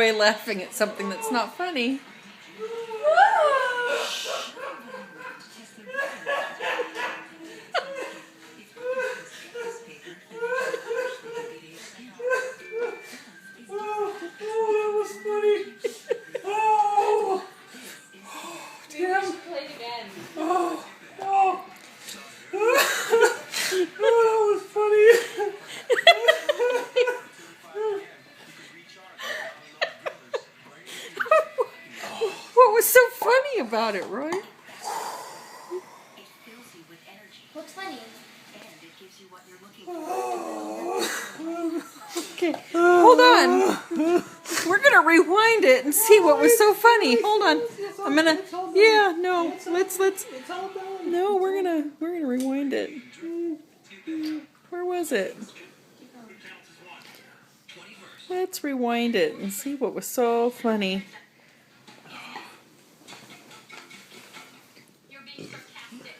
away laughing at something that's not funny. What was so funny about it, Roy? What's funny? Okay, hold on. We're gonna rewind it and see what was so funny. Hold on. I'm gonna. Yeah, no. Let's. No, we're gonna rewind it. Where was it? Let's rewind it and see what was so funny. You're being sarcastic.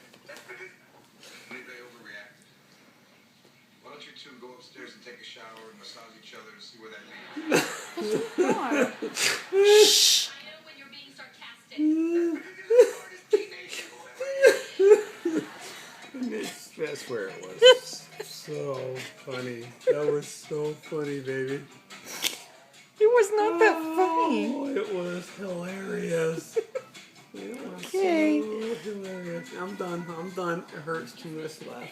Maybe I overreacted. Why don't you two go upstairs and take a shower and massage each other and see where that leads? Shh. I know when you're being sarcastic. I swear it was so funny. That was so funny, baby. It was not that funny. Oh, it was hilarious. It was Okay. so hilarious. I'm done. It hurts too much to laugh.